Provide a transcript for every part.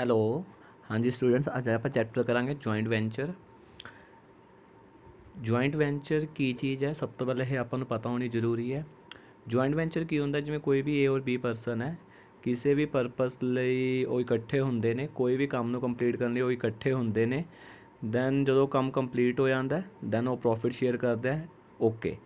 Hello. ਹਾਂਜੀ students, ਅੱਜ ਆਪਾਂ ਚੈਪਟਰ ਕਰਾਂਗੇ ਜੁਆਇੰਟ ਵੈਂਚਰ। ਜੁਆਇੰਟ ਵੈਂਚਰ ਕੀ ਚੀਜ਼ ਹੈ, ਸਭ ਤੋਂ ਪਹਿਲਾਂ ਇਹ ਆਪਾਂ ਨੂੰ ਪਤਾ ਹੋਣੀ ਜ਼ਰੂਰੀ ਹੈ। ਜੁਆਇੰਟ ਵੈਂਚਰ ਕੀ ਹੁੰਦਾ, ਜਿਵੇਂ ਕੋਈ ਵੀ ਏ ਔਰ ਬੀ ਪਰਸਨ ਹੈ, ਕਿਸੇ ਵੀ ਪਰਪਸ ਲਈ ਉਹ ਇਕੱਠੇ ਹੁੰਦੇ ਨੇ, ਕੋਈ ਵੀ ਕੰਮ ਨੂੰ ਕੰਪਲੀਟ ਕਰਨ ਲਈ ਉਹ ਇਕੱਠੇ ਹੁੰਦੇ ਨੇ। ਦੈਨ ਜਦੋਂ ਕੰਮ ਕੰਪਲੀਟ ਹੋ ਜਾਂਦਾ ਦੈਨ ਉਹ ਪ੍ਰੋਫਿਟ ਸ਼ੇਅਰ ਕਰਦਾ ਹੈ। ਓਕੇ,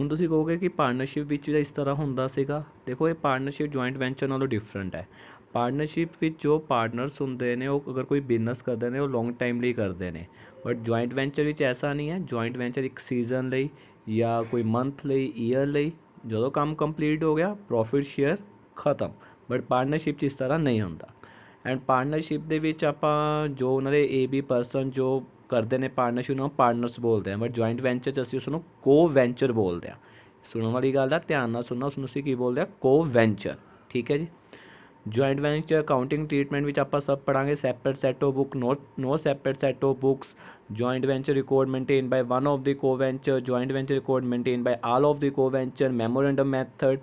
ਹੁਣ ਤੁਸੀਂ ਕਹੋਗੇ ਕਿ ਪਾਰਟਨਰਸ਼ਿਪ ਵਿੱਚ ਇਸ ਤਰ੍ਹਾਂ ਹੁੰਦਾ ਸੀਗਾ। ਦੇਖੋ, ਇਹ ਪਾਰਟਨਰਸ਼ਿਪ ਜੁਆਇੰਟ ਵੈਂਚਰ ਨਾਲੋਂ ਡਿਫਰੈਂਟ ਹੈ। ਪਾਰਟਨਰਸ਼ਿਪ ਵਿੱਚ ਜੋ ਪਾਰਟਨਰਸ ਹੁੰਦੇ ਨੇ, ਉਹ ਅਗਰ ਕੋਈ ਬਿਜ਼ਨਸ ਕਰਦੇ ਨੇ ਉਹ ਲੌਂਗ ਟਾਈਮ ਲਈ ਕਰਦੇ ਨੇ, ਬਟ ਜੁਆਇੰਟ ਵੈਂਚਰ ਵਿੱਚ ਐਸਾ ਨਹੀਂ ਹੈ। ਜੁਆਇੰਟ ਵੈਂਚਰ ਇੱਕ ਸੀਜ਼ਨ ਲਈ ਜਾਂ ਕੋਈ ਮੰਥ ਲਈ, ਈਅਰ ਲਈ, ਜਦੋਂ ਕੰਮ ਕੰਪਲੀਟ ਹੋ ਗਿਆ ਪ੍ਰੋਫਿਟ ਸ਼ੇਅਰ ਖਤਮ। ਬਟ ਪਾਰਟਨਰਸ਼ਿਪ 'ਚ ਇਸ ਤਰ੍ਹਾਂ ਨਹੀਂ ਹੁੰਦਾ। ਐਂਡ ਪਾਰਟਨਰਸ਼ਿਪ ਦੇ ਵਿੱਚ ਆਪਾਂ ਜੋ ਉਹਨਾਂ ਦੇ ਏ ਬੀ ਪਰਸਨ ਜੋ ਕਰਦੇ ਨੇ ਪਾਰਟਨਰਸ਼ਿਪ ਨੂੰ ਪਾਰਟਨਰਸ ਬੋਲਦੇ ਹਾਂ, ਬਟ ਜੁਆਇੰਟ ਵੈਂਚਰ 'ਚ ਅਸੀਂ ਉਸਨੂੰ ਕੋ ਵੈਂਚਰ ਬੋਲਦੇ ਹਾਂ। ਸੁਣਨ ਵਾਲੀ ਗੱਲ ਆ, ਧਿਆਨ ਨਾਲ ਸੁਣਨਾ, ਉਸਨੂੰ ਅਸੀਂ ਕੀ ਬੋਲਦੇ ਹਾਂ, ਕੋ ਵੈਂਚਰ। ਠੀਕ ਹੈ ਜੀ। ਜੁਆਇੰਟ ਵੈਂਚਰ ਅਕਾਊਂਟਿੰਗ ਟ੍ਰੀਟਮੈਂਟ ਵਿੱਚ ਆਪਾਂ ਸਭ ਪੜਾਂਗੇ। Separate set of book, no separate set of books. Joint venture record maintain by one of the co-venture, joint venture record maintain by all of the co-venture, memorandum method.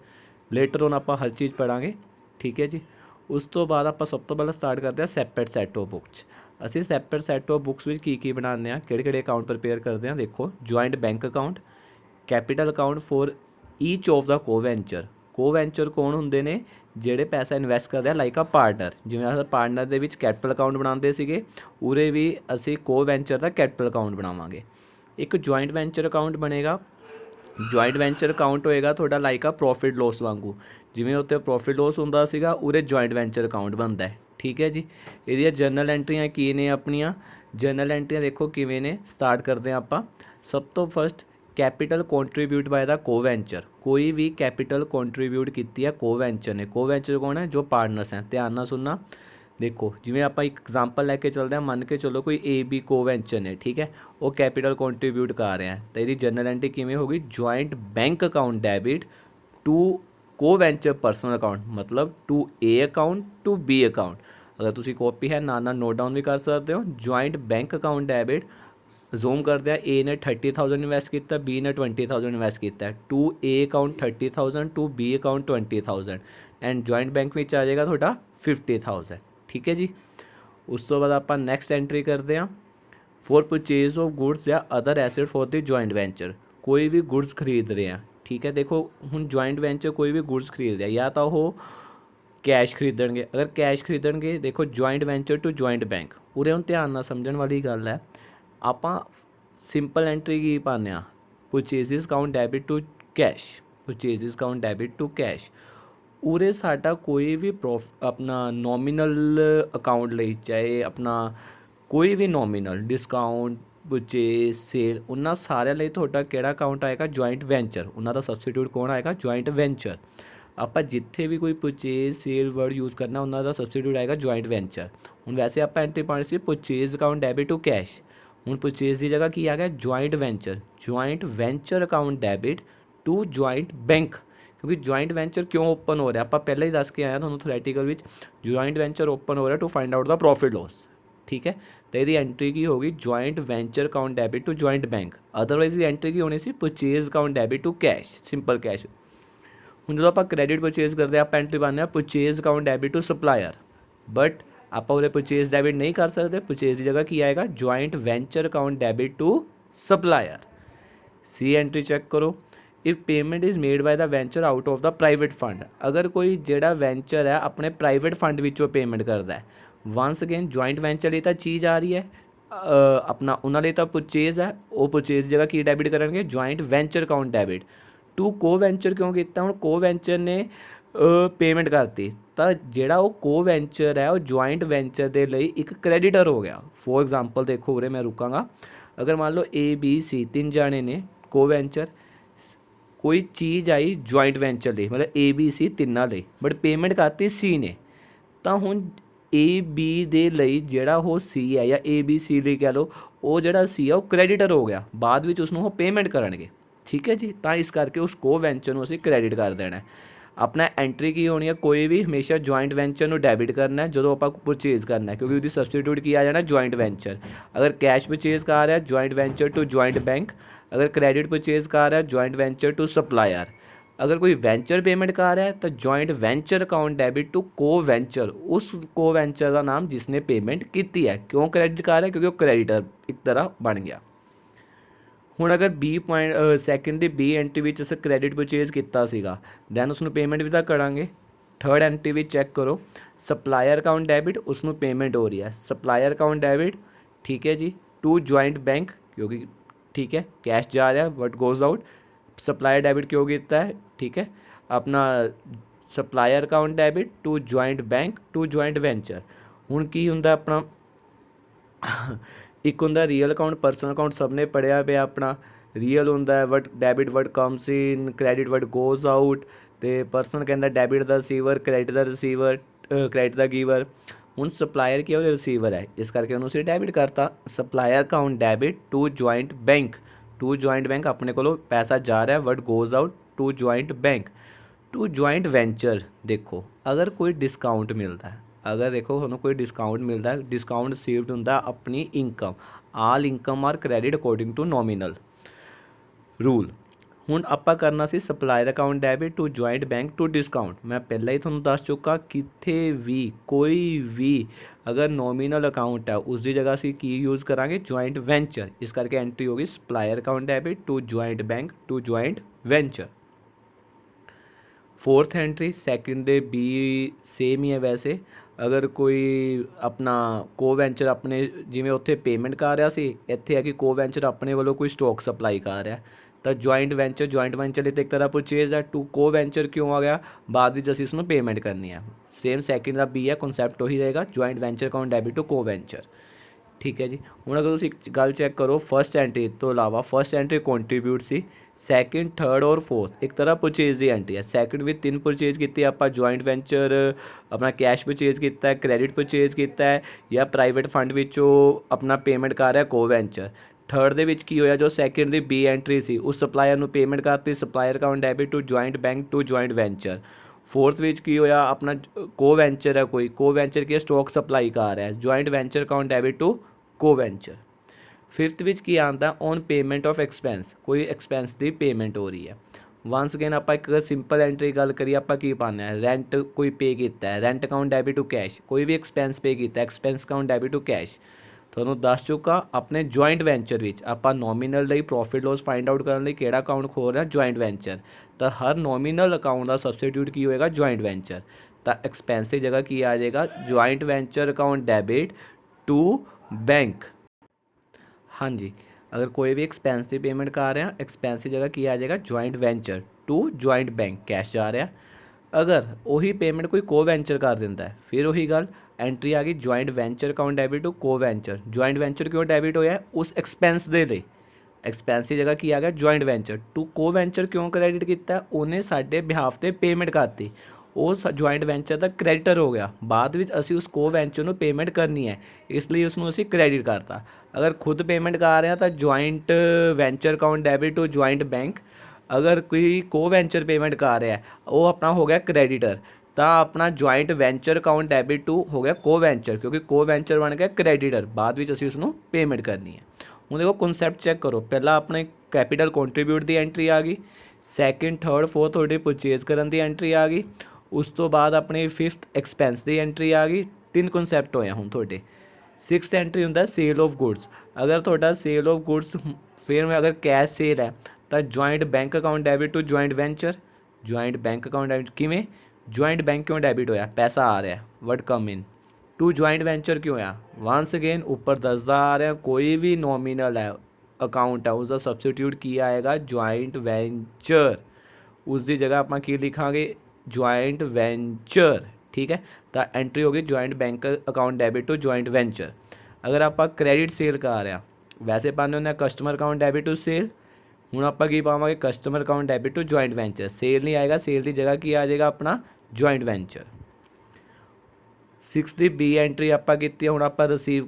Later on ਆਪਾਂ ਹਰ ਚੀਜ਼ ਪੜਾਂਗੇ। ਠੀਕ ਹੈ ਜੀ। ਉਸ ਤੋਂ ਬਾਅਦ ਆਪਾਂ ਸਭ ਤੋਂ ਪਹਿਲਾਂ ਸਟਾਰਟ ਕਰਦੇ ਹਾਂ ਸੈਪਰੇਟ ਸੈਟ ਆਫ ਬੁੱਕਸ। ਅਸੀਂ ਸੈਪਰੇਟ ਸੈਟ ਆਫ ਬੁੱਕਸ ਵਿੱਚ ਕੀ ਬਣਾਉਂਦੇ ਹਾਂ, ਕਿਹੜੇ ਅਕਾਊਂਟ ਪ੍ਰਪੇਅਰ ਕਰਦੇ ਹਾਂ। ਦੇਖੋ, joint bank account, capital account for each of the co-venture. Co-venture ਕੌਣ ਹੁੰਦੇ ਨੇ, ਜਿਹੜੇ ਪੈਸਾ ਇਨਵੈਸਟ ਕਰਦੇ ਆ ਲਾਈਕ ਆ ਪਾਰਟਨਰ। ਜਿਵੇਂ ਅਸੀਂ ਪਾਰਟਨਰ ਦੇ ਵਿੱਚ ਕੈਪੀਟਲ ਅਕਾਊਂਟ ਬਣਾਉਂਦੇ ਸੀਗੇ, ਉਰੇ ਵੀ ਅਸੀਂ ਕੋ-ਵੈਂਚਰ ਦਾ ਕੈਪੀਟਲ ਅਕਾਊਂਟ ਬਣਾਵਾਂਗੇ। ਇੱਕ ਜੁਆਇੰਟ ਵੈਂਚਰ ਅਕਾਊਂਟ ਬਣੇਗਾ। ਜੁਆਇੰਟ ਵੈਂਚਰ ਅਕਾਊਂਟ ਹੋਏਗਾ ਤੁਹਾਡਾ ਲਾਈਕ ਆ ਪ੍ਰੋਫਿਟ ਲੋਸ ਵਾਂਗੂ। ਜਿਵੇਂ ਉੱਥੇ ਪ੍ਰੋਫਿਟ ਲੋਸ ਹੁੰਦਾ ਸੀਗਾ, ਉਰੇ ਜੁਆਇੰਟ ਵੈਂਚਰ ਅਕਾਊਂਟ ਬਣਦਾ ਹੈ। ਠੀਕ ਹੈ ਜੀ। ਇਹਦੀਆਂ ਜਰਨਲ ਐਂਟਰੀਆਂ ਕੀ ਨੇ ਆਪਣੀਆਂ? ਜਰਨਲ ਐਂਟਰੀਆਂ ਦੇਖੋ ਕਿਵੇਂ ਨੇ, ਸਟਾਰਟ ਕਰਦੇ ਹਾਂ ਆਪਾਂ। ਸਭ ਤੋਂ ਫਸਟ, ਕੈਪੀਟਲ ਕੰਟਰੀਬਿਊਟ ਬਾय ਦਾ ਕੋ-ਵੈਂਚਰ। ਕੋਈ ਵੀ ਕੈਪੀਟਲ ਕੰਟਰੀਬਿਊਟ ਕੀਤੀ ਹੈ ਕੋ-ਵੈਂਚਰ ਨੇ। ਕੋ-ਵੈਂਚਰ ਕੌਣ ਹੈ? ਜੋ ਪਾਰਟਨਰਸ ਹੈ। ਧਿਆਨ ਨਾਲ ਸੁਣਨਾ। ਦੇਖੋ, ਜਿਵੇਂ ਆਪਾਂ ਇੱਕ ਐਗਜ਼ਾਮਪਲ ਲੈ ਕੇ ਚੱਲਦੇ ਹਾਂ, ਮੰਨ ਕੇ ਚੱਲੋ ਕੋਈ ਏ ਬੀ ਕੋ-ਵੈਂਚਰ ਨੇ, ਠੀਕ ਹੈ, ਉਹ ਕੈਪੀਟਲ ਕੰਟਰੀਬਿਊਟ ਕਰ ਰਿਹਾ ਹੈ, ਤਾਂ ਇਹਦੀ ਜਰਨਲ ਐਂਟਰੀ ਕਿਵੇਂ ਹੋਗੀ? Joint bank account debit to co-venture personal account, ਮਤਲਬ to A account to B account. ਅਗਰ ਤੁਸੀਂ ਕਾਪੀ ਹੈ ਨਾਲ ਨੋਟ ਡਾਊਨ ਵੀ ਕਰ ਸਕਦੇ ਹੋ। Joint bank account debit, zoom ਕਰਦੇ ਆ, ਏ ਨੇ 30,000 ਇਨਵੈਸਟ ਕੀਤਾ, ਬੀ ਨੇ 20,000 ਇਨਵੈਸਟ ਕੀਤਾ। To A account 30,000, to B account 20,000, and joint bank ਵਿੱਚ ਆ ਜਾਏਗਾ ਤੁਹਾਡਾ 50,000। ਠੀਕ ਹੈ ਜੀ। ਉਸ ਤੋਂ ਬਾਅਦ ਆਪਾਂ ਨੈਕਸਟ ਐਂਟਰੀ ਕਰਦੇ ਹਾਂ, ਫॉर परचेज ऑफ गुड्स या other asset for the joint venture. कोई भी गुड्स खरीद रहे हैं, ठीक है। देखो हुण जॉइंट वेंचर कोई भी गुड्स खरीद रहा, या तो वो कैश खरीदणगे। अगर कैश खरीदणगे, देखो joint venture to joint bank. उरे हुण ध्यान नाल समझण वाली गल है। आपां सिंपल एंट्री की पाने आ, purchases account debit to cash, purchases account debit to cash. उरे साडा कोई भी अपना नॉमिनल अकाउंट ਲਈ, ਚਾਹੇ ਆਪਣਾ ਕੋਈ ਵੀ ਨੋਮੀਨਲ ਡਿਸਕਾਊਂਟ, ਪਰਚੇਜ਼, ਸੇਲ, ਉਹਨਾਂ ਸਾਰਿਆਂ ਲਈ ਤੁਹਾਡਾ ਕਿਹੜਾ ਅਕਾਊਂਟ ਆਏਗਾ? Joint venture. ਉਹਨਾਂ ਦਾ ਸਬਸਟੀਟਿਊਟ ਕੌਣ ਆਏਗਾ? Joint venture. ਆਪਾਂ ਜਿੱਥੇ ਵੀ ਕੋਈ ਪਰਚੇਜ਼, ਸੇਲ ਵਰਡ ਯੂਜ਼ ਕਰਨਾ, ਉਹਨਾਂ ਦਾ ਸਬਸਟੀਟਿਊਟ ਆਏਗਾ ਜੁਆਇੰਟ ਵੈਂਚਰ। ਹੁਣ ਵੈਸੇ ਆਪਾਂ ਐਂਟਰੀ ਪਾਉਣੀ ਸੀ purchase account debit to cash. ਹੁਣ ਪਰਚੇਜ਼ ਦੀ ਜਗ੍ਹਾ ਕੀ ਆ ਗਿਆ? Joint venture. Joint venture account debit to joint bank. ਕਿਉਂਕਿ ਜੁਆਇੰਟ ਵੈਂਚਰ ਕਿਉਂ ਓਪਨ ਹੋ ਰਿਹਾ, ਆਪਾਂ ਪਹਿਲਾਂ ਹੀ ਦੱਸ ਕੇ ਆਇਆ ਤੁਹਾਨੂੰ ਥਿਓਰੈਟੀਕਲ ਵਿੱਚ। ਜੁਆਇੰਟ ਵੈਂਚਰ ਓਪਨ ਹੋ ਰਿਹਾ to find out the profit loss. ਠੀਕ ਹੈ। तो यदि एंट्री की होगी joint venture account debit to joint bank. Otherwise ये एंट्री की होनी सी purchase account debit to cash, simple cash. ਹੁਣ ਜਦੋਂ ਆਪਾਂ ਕ੍ਰੈਡਿਟ ਪਰਚੇਜ਼ ਕਰਦੇ ਹਾਂ, ਆਪਾਂ ਐਂਟਰੀ ਪਾਉਂਦੇ ਹਾਂ purchase account debit to supplier. But ਆਪਾਂ ਉਹਦੇ ਪਰਚੇਜ਼ ਡੈਬਿਟ ਨਹੀਂ ਕਰ ਸਕਦੇ। ਪਰਚੇਜ਼ ਦੀ ਜਗ੍ਹਾ ਕੀ ਆਏਗਾ? Joint venture account debit to supplier. सी एंट्री चेक करो। If payment is made by the venture out of the private fund. अगर कोई ਜਿਹੜਾ ਵੈਂਚਰ ਹੈ ਆਪਣੇ ਪ੍ਰਾਈਵੇਟ ਫੰਡ ਵਿੱਚੋਂ ਪੇਮੈਂਟ ਕਰਦਾ ਹੈ, ਵੰਸ ਅਗੇਨ ਜੁਆਇੰਟ ਵੈਂਚਰ ਲਈ ਤਾਂ ਚੀਜ਼ ਆ ਰਹੀ ਹੈ, ਆਪਣਾ ਉਹਨਾਂ ਲਈ ਤਾਂ ਪਰਚੇਜ਼ ਹੈ, ਉਹ ਪਰਚੇਜ਼ ਜਗ੍ਹਾ ਕੀ ਡੈਬਿਟ ਕਰਨਗੇ? Joint venture account debit to co venture. ਕਿਉਂ ਕੀਤਾ? ਹੁਣ ਕੋ ਵੈਂਚਰ ਨੇ ਪੇਮੈਂਟ ਕਰਤੀ, ਤਾਂ ਜਿਹੜਾ ਉਹ ਕੋ ਵੈਂਚਰ ਹੈ ਉਹ ਜੁਆਇੰਟ ਵੈਂਚਰ ਦੇ ਲਈ ਇੱਕ ਕ੍ਰੈਡੀਟਰ ਹੋ ਗਿਆ। ਫੋਰ ਐਗਜ਼ਾਮਪਲ ਦੇਖੋ, ਉਰੇ ਮੈਂ ਰੁਕਾਂਗਾ। ਅਗਰ ਮੰਨ ਲਓ ਏ ਬੀ ਸੀ ਤਿੰਨ ਜਾਣੇ ਨੇ ਕੋ ਵੈਂਚਰ, ਕੋਈ ਚੀਜ਼ ਆਈ ਜੁਆਇੰਟ ਵੈਂਚਰ ਲਈ, ਮਤਲਬ ਏ ਬੀ ਸੀ ਤਿੰਨਾਂ ਲਈ, ਬਟ ਪੇਮੈਂਟ ਕਰਤੀ ਸੀ ਨੇ, ਤਾਂ ਹੁਣ ਏ ਬੀ ਦੇ ਲਈ ਜਿਹੜਾ ਉਹ ਸੀ ਹੈ, ਜਾਂ ਏ ਬੀ ਸੀ ਲਈ ਕਹਿ ਲਓ, ਉਹ ਜਿਹੜਾ ਸੀ ਆ ਉਹ ਕ੍ਰੈਡੀਟਰ ਹੋ ਗਿਆ। ਬਾਅਦ ਵਿੱਚ ਉਸਨੂੰ ਉਹ ਪੇਮੈਂਟ ਕਰਨਗੇ। ਠੀਕ ਹੈ ਜੀ। ਤਾਂ ਇਸ ਕਰਕੇ ਉਸ ਕੋ ਵੈਂਚਰ ਨੂੰ ਅਸੀਂ ਕ੍ਰੈਡਿਟ ਕਰ ਦੇਣਾ। ਆਪਣਾ ਐਂਟਰੀ ਕੀ ਹੋਣੀ ਹੈ? ਕੋਈ ਵੀ ਹਮੇਸ਼ਾ ਜੁਆਇੰਟ ਵੈਂਚਰ ਨੂੰ ਡੈਬਿਟ ਕਰਨਾ ਜਦੋਂ ਆਪਾਂ ਪਰਚੇਜ਼ ਕਰਨਾ, ਕਿਉਂਕਿ ਉਹਦੀ ਸਬਸਟੀਟਿਊਟ ਕੀ ਆ ਜਾਣਾ? Joint venture. ਅਗਰ ਕੈਸ਼ ਪਰਚੇਜ਼ ਕਰ ਰਿਹਾ, joint venture to joint bank. अगर क्रेडिट परचेज कर रहा है, जॉइंट वेंचर टू सप्लायर। अगर कोई वेंचर पेमेंट कर रहा है तो joint venture account debit to co venture, उस को वेंचर का नाम जिसने पेमेंट की है। क्यों क्रेडिट कर रहा है? क्योंकि वो क्रेडिटर एक तरह बन गया। ਹੁਣ अगर बी पॉइंट सैकेंड ਦੀ बी एंट्री ਵਿੱਚ ਅਸੀਂ ਕ੍ਰੈਡਿਟ ਪਰਚੇਜ਼ ਕੀਤਾ ਸੀਗਾ, ਦੈਨ ਉਸਨੂੰ ਪੇਮੈਂਟ ਵੀ ਤਾਂ ਕਰਾਂਗੇ। थर्ड एंट्री ਵਿੱਚ चेक करो, सप्लायर अकाउंट डेबिट, उसनों पेमेंट हो रही है, सप्लायर अकाउंट डेबिट, ठीक है जी, टू जॉइंट बैंक, क्योंकि ठीक है कैश जा रहा है but goes out. Supplier debit क्यों किया है? ठीक है, अपना supplier account debit to joint bank to joint venture. हुण की हुंदा अपना एक हुंदा रीयल अकाउंट, पर्सनल अकाउंट सबने पढ़िया पिया अपना। रीयल हुंदा है what debit what comes in, credit what goes out, तो पर्सनल कहता debit the receiver, credit the receiver, credit the giver. हुण सप्लायर की रिसीवर है, इस करके उन्होंने उसे डेबिट करता। Supplier account debit to joint bank, to joint bank अपने को पैसा जा रहा है what goes out to joint bank. To joint venture, देखो अगर कोई डिस्काउंट मिलता है, अगर देखो ਤੁਹਾਨੂੰ कोई डिस्काउंट मिलता है, डिस्काउंट रिसीव्ड ਹੁੰਦਾ अपनी income, all income are credit according to nominal rule. ਹੁਣ ਆਪਾਂ ਕਰਨਾ ਸੀ supplier account debit to joint bank to discount. ਮੈਂ ਪਹਿਲਾਂ ਹੀ ਤੁਹਾਨੂੰ ਦੱਸ ਚੁੱਕਾ, ਕਿਤੇ ਵੀ ਕੋਈ ਵੀ ਅਗਰ ਨੋਮੀਨਲ ਅਕਾਊਂਟ ਹੈ ਉਸ ਦੀ ਜਗ੍ਹਾ ਅਸੀਂ ਕੀ ਯੂਜ਼ ਕਰਾਂਗੇ? Joint venture. ਇਸ ਕਰਕੇ ਐਂਟਰੀ ਹੋ ਗਈ supplier account debit to joint bank to joint venture. Fourth entry second दे बी सेम ही है वैसे। अगर कोई अपना को वेंचर अपने जिमें उत्थे पेमेंट कर रहा सी, इत्थे है कि को वेंचर अपने वालों कोई स्टॉक सप्लाई कर रहा है, तो जॉइंट वेंचर लिए तो एक तरह परचेज है। टू को वेंचर क्यों आ गया? बाद में असीं उसनूं पेमेंट करनी है। सेम सैकेंड का बी है, कॉन्सैप्ट वही रहेगा, joint venture account debit to co venture. ठीक है जी। हुण अगर तुसीं एक गल चैक करो, फस्ट एंट्री तो इलावा फस्ट एंट्री कॉन्ट्रीब्यूट सी, सैकेंड थर्ड और फोर्थ एक तरह परचेज की एंट्री है। सैकेंड भी 3 परचेज की आप जॉइंट वेंचर अपना कैश परचेज किया है, क्रेडिट परचेज किया है, या प्राइवेट फंड विचों अपना पेमेंट कर रहा है को वेंचर। थर्ड दे विच की होया, जो सैकेंड दी बी एंट्री सी उस सप्लायर नूं पेमेंट करती, supplier account debit to joint bank to joint venture. Fourth विच की होया, अपना को वेंचर है, कोई को वेंचर की स्टॉक सप्लाई कर रहा है, joint venture account debit to co venture. Fifth which की आता ऑन पेमेंट ऑफ एक्सपेंस, कोई एक्सपेंस की पेमेंट हो रही है। वंस अगेन आप एक सिंपल एंट्री गल करिए, आप की पाने रेंट कोई पे किया है, rent account debit to cash, कोई भी एक्सपेंस पे किया, expense account debit to cash. ਤੁਹਾਨੂੰ ਦੱਸ ਚੁੱਕਾ ਆਪਣੇ ਜੁਆਇੰਟ ਵੈਂਚਰ ਵਿੱਚ ਆਪਾਂ ਨੋਮੀਨਲ ਲਈ ਪ੍ਰੋਫਿਟ ਲੋਸ ਫਾਈਂਡ ਆਊਟ ਕਰਨ ਲਈ ਕਿਹੜਾ ਅਕਾਊਂਟ ਖੋਲ ਰਿਹਾ? Joint venture. ਤਾਂ ਹਰ ਨੋਮੀਨਲ ਅਕਾਊਂਟ ਦਾ ਸਬਸਟੀਟਿਊਟ ਕੀ ਹੋਏਗਾ? Joint venture. ਤਾਂ ਐਕਸਪੈਂਸ ਦੀ ਜਗ੍ਹਾ ਕੀ ਆ ਜਾਏਗਾ? Joint venture account debit to bank. हाँ जी, अगर कोई भी एक्सपेंस की पेमेंट कर रहे हैं, एक्सपेंस की जगह की आ जाएगा? Joint venture to joint bank, cash जा रहा। अगर वही पेमेंट कोई को वेंचर कर देता है, फिर वही गल एंट्री आ गई joint venture account debit to co venture. Joint venture क्यों डेबिट होया? उस एक्सपेंस दे लिए, एक्सपेंस की जगह की आ गया? Joint venture. To co venture क्यों क्रेडिट किया? उन्हें साढ़े बिहाफ से पेमेंट करती, वो जॉइंट वेंचर का क्रेडिटर हो गया। बाद में असी उस को वेंचर को पेमेंट करनी है, इसलिए उसनों असी क्रेडिट करता। अगर खुद पेमेंट कर रहे हैं तो joint venture account debit to joint bank. अगर कोई को वेंचर पेमेंट कर रहा है, वो अपना हो गया क्रेडिटर, तो अपना joint venture account debit to हो गया को वेंचर, क्योंकि को वेंचर बन गया क्रेडिटर, बाद में असी उसनों पेमेंट करनी है। हूँ देखो कॉन्सैप्ट चेक करो, पहला अपने कैपिटल कॉन्ट्रीब्यूट की एंट्री आ गई, सैकेंड थर्ड फोर्थ थोड़ी परचेज करने की एंट्री आ गई, उस तो बाद अपनी फिफ्थ एक्सपेंस की एंट्री आ गई। 3 कॉन्सैप्ट होए हूँ थोड़े। सिक्स्थ एंट्री होंदा सेल ऑफ गुड्स। अगर थोड़ा सेल ऑफ गुड्स फिर अगर कैश सेल है तो joint bank account debit to joint venture. Joint bank account debit किमें? जॉइंट बैंक क्यों डेबिट होया? पैसा आ रहा है what come in. To joint venture क्यों होया? वंस अगेन ऊपर दसदा आ रहा है, कोई भी नॉमिनल है अकाउंट है उसका सबस्टिट्यूट किया आएगा जॉइंट वेंचर, उसकी जगह आप की लिखांगे? Joint venture. ठीक है, तो एंट्री होगी joint bank account debit to joint venture. अगर आप क्रेडिट सेल कर रहे हैं, वैसे पाने होंगे customer account debit to sale, हूँ आप की पावे customer account debit to joint venture. Sale नहीं आएगा, सेल की जगह की आ जाएगा अपना joint venture. Sixty B entry आप की, हूँ आप रिसीव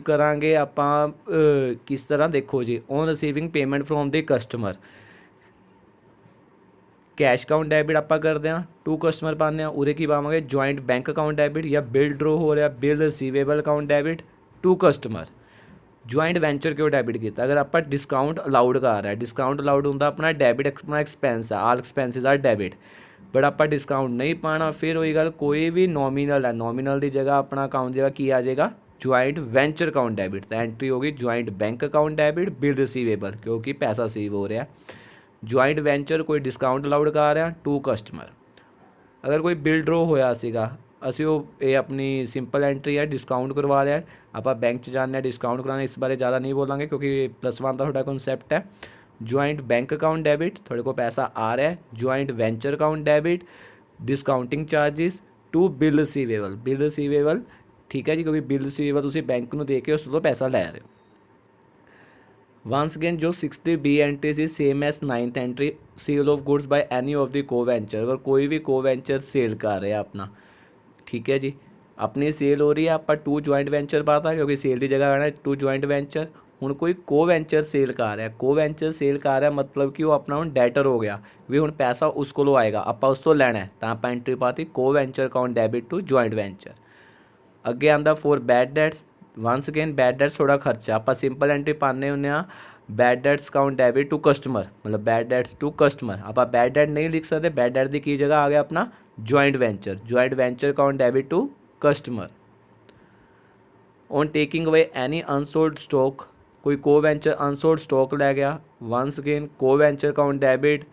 करांगे आप किस तरह? देखो जी, on receiving payment from the customer, cash account debit आप करते हैं टू कस्टमर पाने, उरे की पावे जॉइंट बैंक अकाउंट डेबिट, या बिल ड्रॉ हो रहा bill receivable account debit to customer. Joint venture ਕਿਉਂ ਡੈਬਿਟ ਕੀਤਾ? ਅਗਰ ਆਪਾਂ ਡਿਸਕਾਊਂਟ ਅਲਾਊਡ ਕਰ ਰਿਹਾ, ਡਿਸਕਾਊਂਟ ਅਲਾਊਡ ਹੁੰਦਾ ਆਪਣਾ ਡੈਬਿਟ ਆਪਣਾ ਐਕਸਪੈਂਸ ਆ, ਆਲ ਐਕਸਪੈਂਸਿਸ ਆਰ ਡੈਬਿਟ, ਬਟ ਆਪਾਂ ਡਿਸਕਾਊਂਟ ਨਹੀਂ ਪਾਉਣਾ। ਫਿਰ ਉਹੀ ਗੱਲ, ਕੋਈ ਵੀ ਨੋਮੀਨਲ ਹੈ, ਨੋਮੀਨਲ ਦੀ ਜਗ੍ਹਾ ਆਪਣਾ ਅਕਾਊਂਟ ਜਿਹੜਾ ਕੀ ਆ ਜਾਏਗਾ, ਜੁਆਇੰਟ ਵੈਂਚਰ ਅਕਾਊਂਟ ਡੈਬਿਟ। ਤਾਂ ਐਂਟਰੀ ਹੋਗੀ joint bank account debit bill receivable, ਕਿਉਂਕਿ ਪੈਸਾ ਸੇਵ ਹੋ ਰਿਹਾ। ਜੁਆਇੰਟ ਵੈਂਚਰ ਕੋਈ ਡਿਸਕਾਊਂਟ ਅਲਾਊਡ ਕਰ ਰਿਹਾ ਟੂ ਕਸਟਮਰ। ਅਗਰ ਕੋਈ ਬਿਲ ਡਰੋ ਹੋਇਆ ਸੀਗਾ, ਅਸੀਂ ਉਹ ਇਹ ਆਪਣੀ ਸਿੰਪਲ ਐਂਟਰੀ ਹੈ, ਡਿਸਕਾਊਂਟ ਕਰਵਾ ਰਿਹਾ, ਆਪਾਂ ਬੈਂਕ 'ਚ ਜਾਂਦੇ ਹਾਂ ਡਿਸਕਾਊਂਟ ਕਰਾਉਣਾ। ਇਸ ਬਾਰੇ ਜ਼ਿਆਦਾ ਨਹੀਂ ਬੋਲਾਂਗੇ ਕਿਉਂਕਿ +1 ਦਾ ਤੁਹਾਡਾ ਕਨਸੈਪਟ ਹੈ। ਜੁਆਇੰਟ ਬੈਂਕ ਅਕਾਊਂਟ ਡੈਬਿਟ, ਤੁਹਾਡੇ ਕੋਲ ਪੈਸਾ ਆ ਰਿਹਾ। Joint venture account debit, discounting charges to bill receivable, bill receivable ਠੀਕ ਹੈ ਜੀ, ਕਿਉਂਕਿ ਬਿਲ ਰਿਸੀਵੇਬਲ ਤੁਸੀਂ ਬੈਂਕ ਨੂੰ ਦੇ ਕੇ ਉਸ ਤੋਂ ਪੈਸਾ ਲੈ ਰਹੇ ਹੋ। Once again, जो 60B entries is same as 9th entry, sale of goods by any of the co venture. अगर कोई भी को वेंचर सेल कर रहे अपना, ठीक है जी, अपनी सेल हो रही है, आप टू जॉइंट वेंचर पाता क्योंकि सेल की जगह आना टू जॉइंट वेंचर। हूँ कोई को वेंचर सेल कर रहा है, को वेंचर सेल कर रहा मतलब कि वो अपना हूँ डैटर हो गया, क्योंकि हूँ पैसा उस को आएगा, आप उस तो लैना है, तो आप एंट्री पाती को venture account debit to joint venture. अगे आंदा for bad debts, once again bad debts थोड़ा खर्चा, आप सिंपल एंट्री पाने होंगे आ bad debts account debit to customer, मतलब बैड डेट्स टू कस्टमर। आप बैड डेट नहीं लिख सकते, बैड डेट की जगह आ गया अपना joint venture, joint venture account debit to customer. On taking away any unsold stock, कोई को वेंचर अनसोल्ड स्टॉक लै गया, once again co venture account debit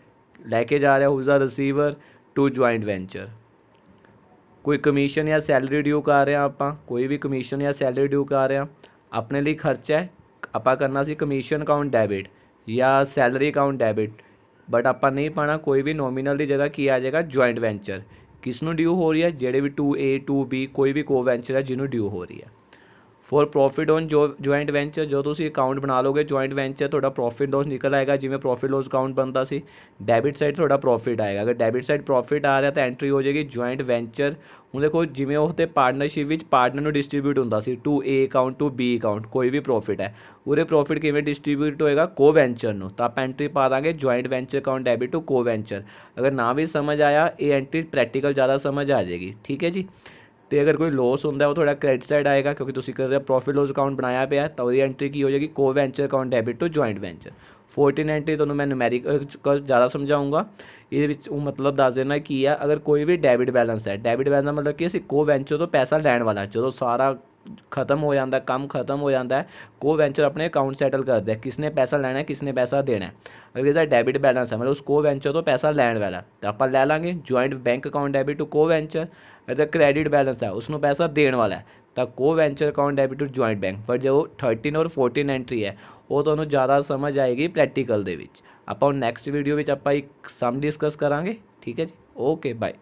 लैके जा रहा who's a receiver to joint venture. कोई कमीशन या salary due कर रहे हैं, आप कोई भी कमीशन या सैलरी ड्यू कर रहे हैं, अपने लिए खर्चा है, ਆਪਾਂ करना सी कमीशन अकाउंट डेबिट या सैलरी अकाउंट डेबिट, बट आप नहीं पाना कोई भी नॉमिनल की जगह की आ जाएगा जॉइंट वेंचर। किसनों ड्यू हो रही है, जेडे भी 2A 2B कोई भी को वेंचर है जिन्होंने ड्यू हो रही है। फॉर प्रॉफिट ऑन जो जॉइंट वेंचर, जो तुम अकाउंट बना लोगे जॉइंट वेंचर, थोड़ा प्रॉफिट लॉस निकल आएगा, जिमें प्रॉफिट लॉस अकाउंट बनता सी, डेबिट साइड थोड़ा प्रॉफिट आएगा। अगर डेबिट साइड प्रॉफिट आ रहा तो एंट्री हो जाएगी जॉइंट वेंचर। हूँ देखो जिमें वो तो पार्टनरशिप में पार्टनर को डिस्ट्रीब्यूट होंदा सी to A account to B account, कोई भी प्रॉफिट है उरे प्रॉफिट किमें डिस्ट्रीब्यूट होएगा को वेंचर में, तो आप एंट्री पा देंगे joint venture account debit to co venture. अगर ना भी समझ आया ये एंट्री प्रैक्टिकल ज़्यादा समझ आ जाएगी, ठीक है जी। तो अगर कोई लॉस होता है वो थोड़ा क्रेडिट साइड आएगा, क्योंकि तुम कर रहे प्रॉफिट लॉस अकाउंट बनाया पे तो वही एंट्री की हो जाएगी co venture account debit to joint venture. 14 entry तो मैं न्यूमेरिकल ज़्यादा समझाऊंगा, ये मतलब दस देना की है। अगर कोई भी डेबिट बैलेंस है, डेबिट बैलेंस मतलब कि असं को वेंचर तो पैसा लैन वाला, जो सारा खत्म हो जाता है, काम खत्म हो जाता है, को वेंचर अपने अकाउंट सैटल करते हैं, किसने पैसा लेना है किसने पैसा देना है। अगर इसका डेबिट बैलेंस है मतलब उस को वेंचर तो पैसा लैन वाला, तो आप ले लेंगे joint bank account debit to co venture. अगर क्रेडिट बैलेंस है उसमें पैसा देने वाला है तो co venture account debit to joint bank. पर जो 13 और 14 एंट्री है वो तो ज़्यादा समझ आएगी प्रैक्टिकल दे विच। आप नैक्सट वीडियो में आप एक सम डिस्कस करांगे, ठीक है जी। Okay bye.